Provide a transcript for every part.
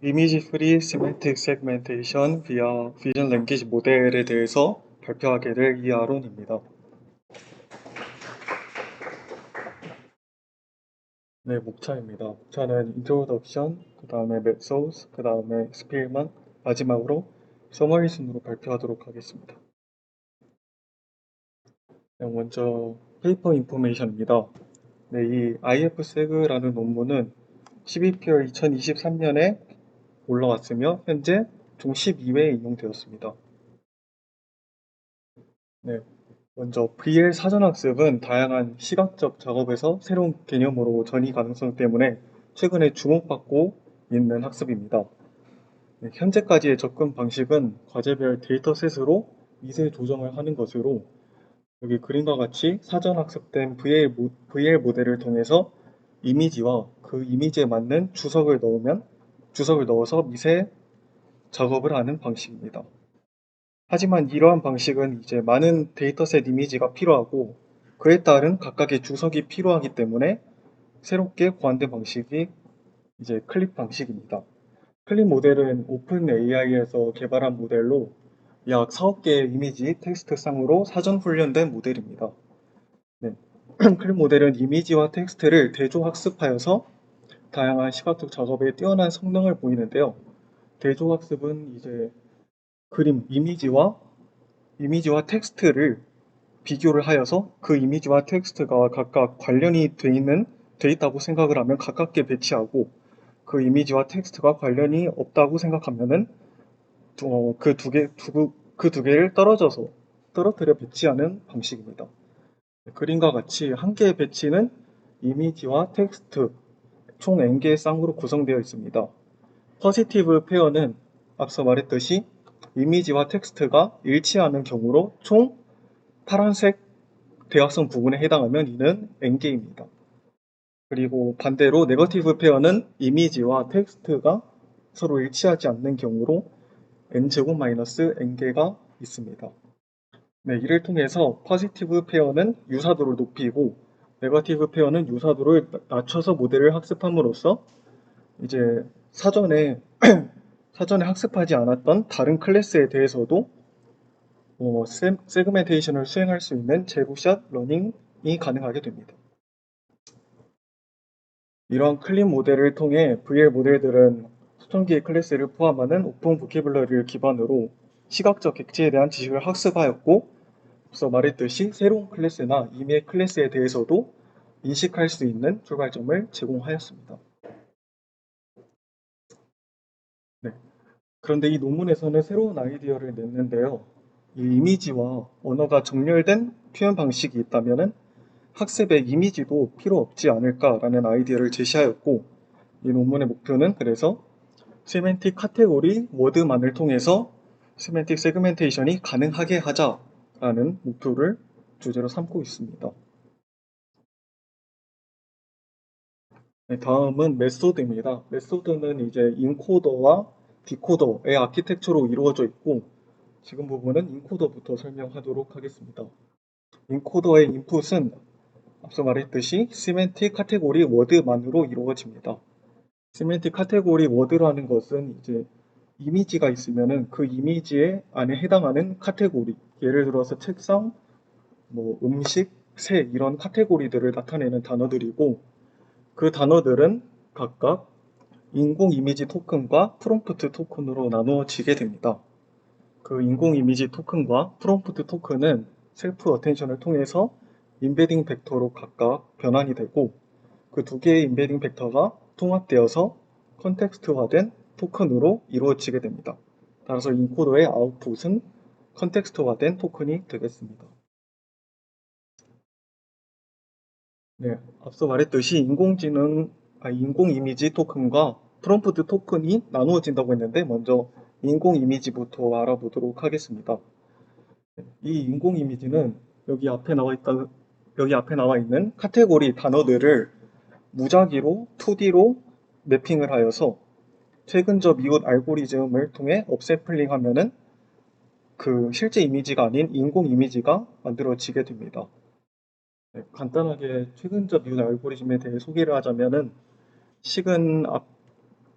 이미지 프리 시멘틱 세그멘테이션 via 비전 랭귀지 모델에 대해서 발표하게 될 이아론입니다. 네, 목차입니다. 목차는 인트로덕션, 그 다음에 메소드, 그 다음에 스필만, 마지막으로 서머리 순으로 발표하도록 하겠습니다. 네, 먼저 페이퍼 인포메이션입니다. 네, 이 IFSeg라는 논문은 12PL 2023년에 올라왔으며 현재 총 12회에 인용되었습니다. 네, 먼저 VL 사전학습은 다양한 시각적 작업에서 새로운 개념으로 전이 가능성 때문에 최근에 주목받고 있는 학습입니다. 네, 현재까지의 접근 방식은 과제별 데이터셋으로 미세 조정을 하는 것으로 여기 그림과 같이 사전학습된 VL 모델을 통해서 이미지와 그 이미지에 맞는 주석을 넣어서 미세 작업을 하는 방식입니다. 하지만 이러한 방식은 이제 많은 데이터셋 이미지가 필요하고 그에 따른 각각의 주석이 필요하기 때문에 새롭게 고안된 방식이 이제 클립 방식입니다. 클립 모델은 오픈 AI에서 개발한 모델로 약 4억 개의 이미지 텍스트상으로 사전 훈련된 모델입니다. 네. 클립 모델은 이미지와 텍스트를 대조 학습하여서 다양한 시각적 작업에 뛰어난 성능을 보이는데요. 대조 학습은 이제 그림, 이미지와 텍스트를 비교를 하여서 그 이미지와 텍스트가 각각 관련이 돼 있다고 생각을 하면 가깝게 배치하고 그 이미지와 텍스트가 관련이 없다고 생각하면은 그 두 개를 떨어뜨려 배치하는 방식입니다. 그림과 같이 한 개의 배치는 이미지와 텍스트 총 n개의 쌍으로 구성되어 있습니다. 포지티브 페어는 앞서 말했듯이 이미지와 텍스트가 일치하는 경우로 총 파란색 대각선 부분에 해당하면 이는 n개입니다. 그리고 반대로 네거티브 페어는 이미지와 텍스트가 서로 일치하지 않는 경우로 n제곱 마이너스 n개가 있습니다. 네, 이를 통해서 포지티브 페어는 유사도를 높이고 네거티브 페어는 유사도를 낮춰서 모델을 학습함으로써 이제 사전에 학습하지 않았던 다른 클래스에 대해서도 세그멘테이션을 수행할 수 있는 제로샷 러닝이 가능하게 됩니다. 이러한 클립 모델을 통해 VL 모델들은 수천 개의 클래스를 포함하는 오픈 보캐블러리를 기반으로 시각적 객체에 대한 지식을 학습하였고, 앞서 말했듯이 새로운 클래스나 이미의 클래스에 대해서도 인식할 수 있는 출발점을 제공하였습니다. 네. 그런데 이 논문에서는 새로운 아이디어를 냈는데요. 이 이미지와 언어가 정렬된 표현 방식이 있다면 학습에 이미지도 필요 없지 않을까라는 아이디어를 제시하였고, 이 논문의 목표는 그래서 세멘틱 카테고리 워드만을 통해서 세멘틱 세그멘테이션이 가능하게 하자라는 목표를 주제로 삼고 있습니다. 네, 다음은 메소드입니다. 메소드는 이제 인코더와 디코더의 아키텍처로 이루어져 있고 지금 부분은 인코더부터 설명하도록 하겠습니다. 인코더의 인풋은 앞서 말했듯이 시멘틱 카테고리 워드만으로 이루어집니다. 시멘틱 카테고리 워드라는 것은 이제 이미지가 있으면은 그 이미지에 안에 해당하는 카테고리, 예를 들어서 책상, 뭐 음식, 새 이런 카테고리들을 나타내는 단어들이고 그 단어들은 각각 인공 이미지 토큰과 프롬프트 토큰으로 나누어지게 됩니다. 그 인공 이미지 토큰과 프롬프트 토큰은 셀프 어텐션을 통해서 임베딩 벡터로 각각 변환이 되고 그 두 개의 임베딩 벡터가 통합되어서 컨텍스트화된 토큰으로 이루어지게 됩니다. 따라서 인코더의 아웃풋은 컨텍스트화된 토큰이 되겠습니다. 네, 앞서 말했듯이 인공 이미지 토큰과 프롬프트 토큰이 나누어진다고 했는데 먼저 인공 이미지부터 알아보도록 하겠습니다. 이 인공 이미지는 여기 앞에 나와 있는 카테고리 단어들을 무작위로 2D로 매핑을 하여서 최근접 이웃 알고리즘을 통해 업샘플링 하면은 그 실제 이미지가 아닌 인공 이미지가 만들어지게 됩니다. 네, 간단하게 최근접 이웃 알고리즘에 대해 소개를 하자면은 식은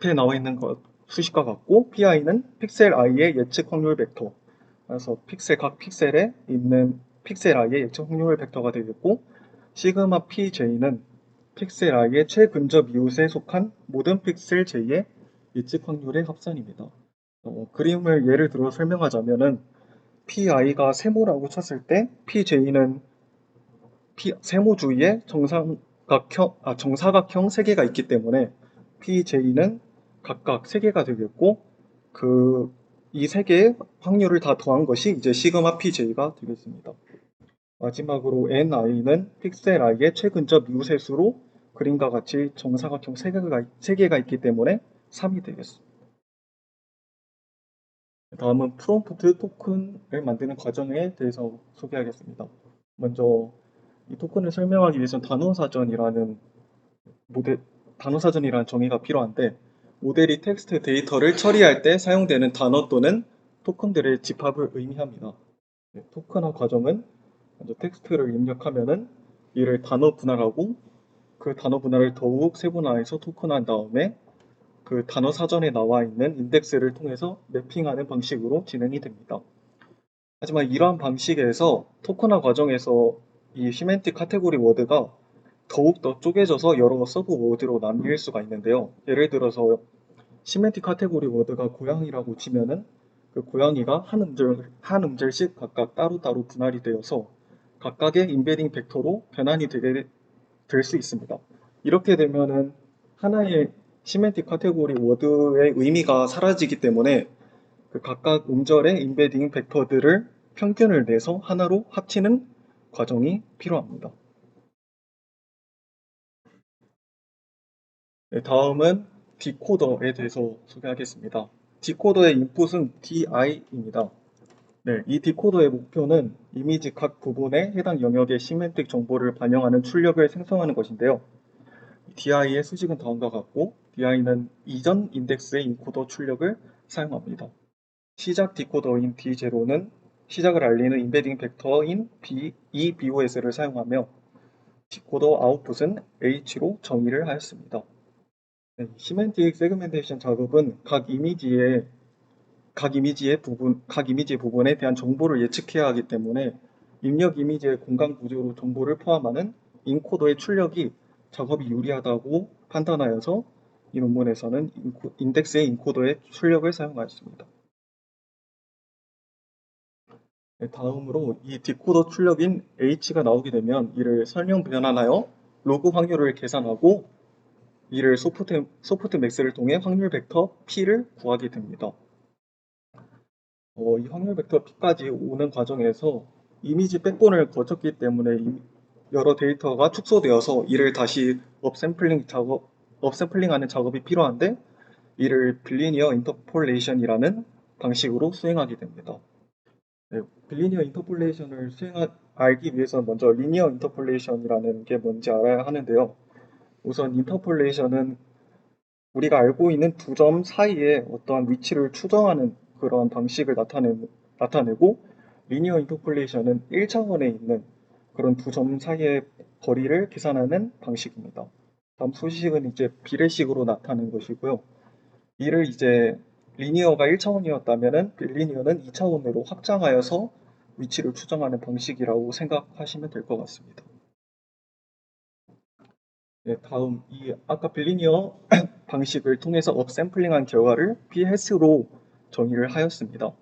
앞에 나와 있는 것 수식과 같고 PI는 픽셀 i의 예측 확률 벡터. 그래서 각 픽셀에 있는 픽셀 i의 예측 확률 벡터가 되겠고 시그마 pj는 픽셀 i의 최근접 이웃에 속한 모든 픽셀 j의 예측 확률의 합산입니다. 그림을 예를 들어 설명하자면은 pi가 세모라고 쳤을 때 pj는 세모 주위에 정사각형 3개가 있기 때문에 pj는 각각 3개가 되겠고 이 3개의 확률을 다 더한 것이 이제 시그마 pj가 되겠습니다. 마지막으로 ni는 픽셀 i의 최근접 이웃의 수로 그림과 같이 정사각형 3개가 있기 때문에 3이 되겠습니다. 다음은 프롬프트 토큰을 만드는 과정에 대해서 소개하겠습니다. 먼저 이 토큰을 설명하기 위해서는 단어사전이라는 정의가 필요한데 모델이 텍스트 데이터를 처리할 때 사용되는 단어 또는 토큰들의 집합을 의미합니다. 토큰화 과정은 먼저 텍스트를 입력하면은 이를 단어 분할하고 그 단어 분할을 더욱 세분화해서 토큰화한 다음에 그 단어 사전에 나와 있는 인덱스를 통해서 매핑하는 방식으로 진행이 됩니다. 하지만 이러한 방식에서 토큰화 과정에서 이 시멘틱 카테고리 워드가 더욱더 쪼개져서 여러 서브 워드로 나뉠 수가 있는데요. 예를 들어서 시멘틱 카테고리 워드가 고양이라고 치면은 그 고양이가 한 음절씩 각각 따로따로 분할이 되어서 각각의 인베딩 벡터로 변환이 되게 될 수 있습니다. 이렇게 되면은 하나의 시멘틱 카테고리 워드의 의미가 사라지기 때문에 그 각각 음절의 인베딩 벡터들을 평균을 내서 하나로 합치는 과정이 필요합니다. 네, 다음은 디코더에 대해서 소개하겠습니다. 디코더의 인풋은 DI입니다. 네, 이 디코더의 목표는 이미지 각 부분에 해당 영역의 시멘틱 정보를 반영하는 출력을 생성하는 것인데요. DI의 수식은 다음과 같고 DI는 이전 인덱스의 인코더 출력을 사용합니다. 시작 디코더인 D0는 시작을 알리는 인베딩 벡터인 EBOS를 사용하며 디코더 아웃풋은 H로 정의를 하였습니다. 네, 시멘틱 세그멘테이션 작업은 각 이미지의 부분에 대한 정보를 예측해야 하기 때문에 입력 이미지의 공간 구조로 정보를 포함하는 인코더의 출력이 작업이 유리하다고 판단하여서 이 논문에서는 인덱스의 인코더의 출력을 사용하였습니다. 네, 다음으로 이 디코더 출력인 H가 나오게 되면 이를 설명 변환하여 로그 확률을 계산하고 이를 소프트 맥스를 통해 확률 벡터 P를 구하게 됩니다. 이 확률 벡터 P까지 오는 과정에서 이미지 백본을 거쳤기 때문에 여러 데이터가 축소되어서 이를 다시 업샘플링하는 작업이 필요한데 이를 빌리니어 인터폴레이션이라는 방식으로 수행하게 됩니다. 네, 빌리니어 인터폴레이션을 알기 위해서 먼저 리니어 인터폴레이션이라는 게 뭔지 알아야 하는데요. 우선 인터폴레이션은 우리가 알고 있는 두 점 사이에 어떠한 위치를 추정하는 그런 방식을 나타내고 리니어 인터폴레이션은 1차원에 있는 그런 두 점 사이의 거리를 계산하는 방식입니다. 다음 수식은 이제 비례식으로 나타낸 것이고요. 이를 이제 리니어가 1차원이었다면은 빌리니어는 2차원으로 확장하여서 위치를 추정하는 방식이라고 생각하시면 될 것 같습니다. 네, 다음 아까 빌리니어 방식을 통해서 업샘플링한 결과를 PS로 정의를 하였습니다.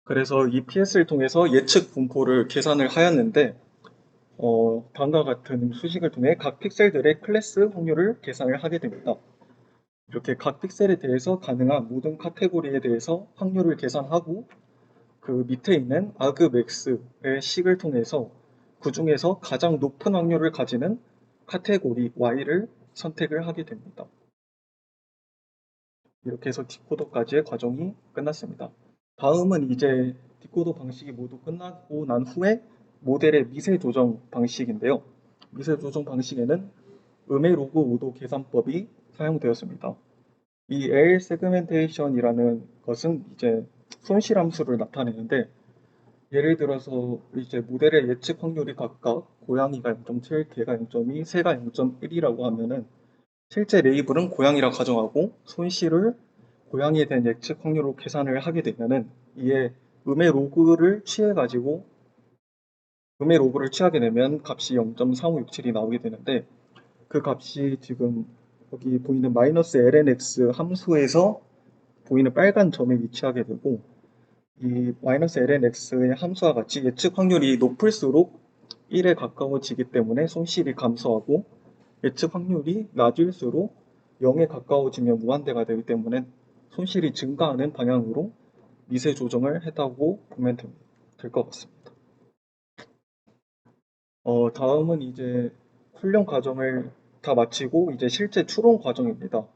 그래서 이 PS를 통해서 예측 분포를 계산을 하였는데 다음과 같은 수식을 통해 각 픽셀들의 클래스 확률을 계산을 하게 됩니다. 이렇게 각 픽셀에 대해서 가능한 모든 카테고리에 대해서 확률을 계산하고 그 밑에 있는 argmax의 식을 통해서 그 중에서 가장 높은 확률을 가지는 카테고리 Y를 선택을 하게 됩니다. 이렇게 해서 디코더까지의 과정이 끝났습니다. 다음은 이제 디코더 방식이 모두 끝나고 난 후에 모델의 미세 조정 방식인데요. 미세 조정 방식에는 음의 로그 오도 계산법이 사용되었습니다. 이 L 세그멘테이션이라는 것은 이제 손실함수를 나타내는데 예를 들어서 이제 모델의 예측 확률이 각각 고양이가 0.7, 개가 0.2, 새가 0.1이라고 하면은 실제 레이블은 고양이라 가정하고 손실을 고양이에 대한 예측 확률로 계산을 하게 되면은 이에 음의 로그를 취하게 되면 값이 0.3567이 나오게 되는데 그 값이 지금 여기 보이는 마이너스 lnx 함수에서 보이는 빨간 점에 위치하게 되고 이 마이너스 lnx의 함수와 같이 예측 확률이 높을수록 1에 가까워지기 때문에 손실이 감소하고 예측 확률이 낮을수록 0에 가까워지면 무한대가 되기 때문에 손실이 증가하는 방향으로 미세 조정을 했다고 보면 될 것 같습니다. 다음은 이제 훈련 과정을 다 마치고 이제 실제 추론 과정입니다.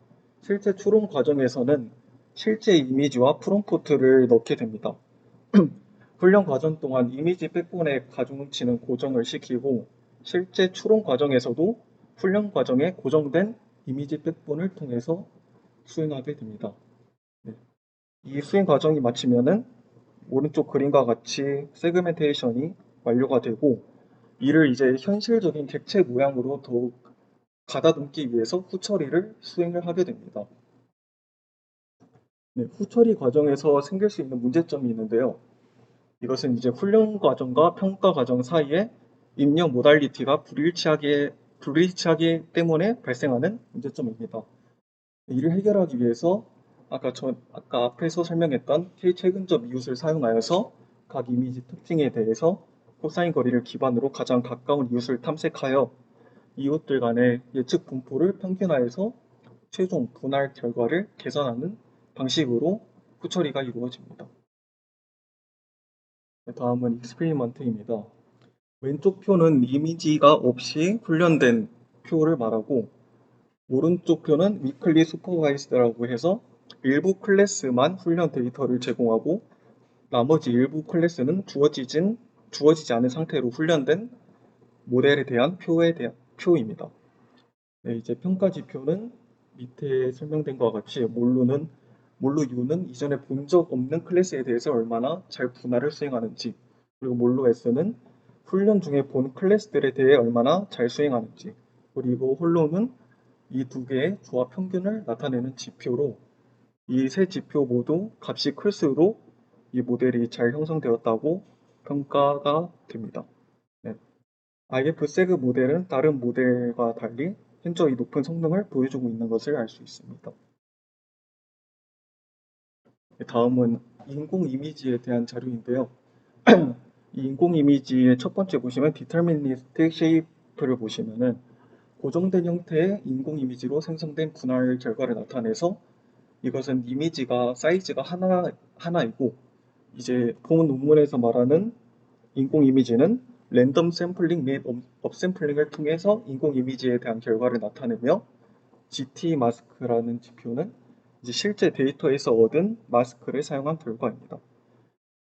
실제 추론 과정에서는 실제 이미지와 프롬프트를 넣게 됩니다. 훈련 과정 동안 이미지 백본의 가중치는 고정을 시키고 실제 추론 과정에서도 훈련 과정에 고정된 이미지 백본을 통해서 수행하게 됩니다. 네. 이 수행 과정이 마치면은 오른쪽 그림과 같이 세그멘테이션이 완료가 되고 이를 이제 현실적인 객체 모양으로 더욱 가다듬기 위해서 후처리를 수행을 하게 됩니다. 네, 후처리 과정에서 생길 수 있는 문제점이 있는데요. 이것은 이제 훈련 과정과 평가 과정 사이에 입력 모달리티가 불일치하기 때문에 발생하는 문제점입니다. 이를 해결하기 위해서 아까 앞에서 설명했던 K-최근접 이웃을 사용하여서 각 이미지 특징에 대해서 코사인 거리를 기반으로 가장 가까운 이웃을 탐색하여 이웃들 간의 예측 분포를 평균화해서 최종 분할 결과를 계산하는 방식으로 후처리가 이루어집니다. 다음은 익스페리먼트입니다. 왼쪽 표는 이미지가 없이 훈련된 표를 말하고 오른쪽 표는 위클리 슈퍼바이스드라고 해서 일부 클래스만 훈련 데이터를 제공하고 나머지 일부 클래스는 주어지지 않은 상태로 훈련된 모델에 대한 표입니다. 네, 이제 평가 지표는 밑에 설명된 것과 같이 몰루 U는 이전에 본 적 없는 클래스에 대해서 얼마나 잘 분할을 수행하는지, 그리고 몰루 S는 훈련 중에 본 클래스들에 대해 얼마나 잘 수행하는지, 그리고 홀로는 이 두 개의 조합 평균을 나타내는 지표로 이 세 지표 모두 값이 클수록 이 모델이 잘 형성되었다고 평가가 됩니다. 네. IF세그 모델은 다른 모델과 달리 현저히 높은 성능을 보여주고 있는 것을 알 수 있습니다. 다음은 인공 이미지에 대한 자료인데요. 이 인공 이미지의 첫 번째 보시면 Deterministic Shape를 보시면은 고정된 형태의 인공 이미지로 생성된 분할 결과를 나타내서 이것은 이미지가 사이즈가 하나이고 이제 본 논문에서 말하는 인공 이미지는 랜덤 샘플링 및 업샘플링을 통해서 인공 이미지에 대한 결과를 나타내며 GT 마스크라는 지표는 이제 실제 데이터에서 얻은 마스크를 사용한 결과입니다.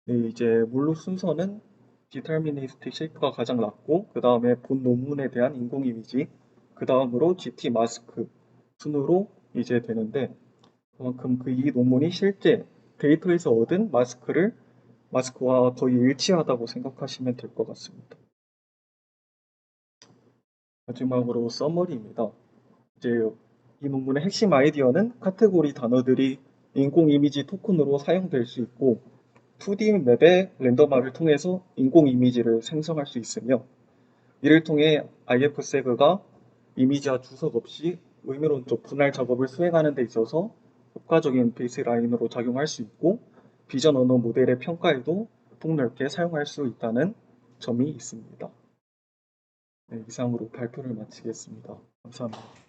네, 이제 물로 순서는 디터미니스틱 쉐이프가 가장 낮고 그 다음에 본 논문에 대한 인공 이미지 그 다음으로 GT 마스크 순으로 이제 되는데 그만큼 그 이 논문이 실제 데이터에서 얻은 마스크와 거의 일치하다고 생각하시면 될 것 같습니다. 마지막으로 서머리입니다. 이제 이 논문의 핵심 아이디어는 카테고리 단어들이 인공 이미지 토큰으로 사용될 수 있고 2D 맵의 렌더마를 통해서 인공 이미지를 생성할 수 있으며 이를 통해 IF세그가 이미지와 주석 없이 의미론적 분할 작업을 수행하는 데 있어서 효과적인 베이스라인으로 작용할 수 있고 비전 언어 모델의 평가에도 폭넓게 사용할 수 있다는 점이 있습니다. 네, 이상으로 발표를 마치겠습니다. 감사합니다.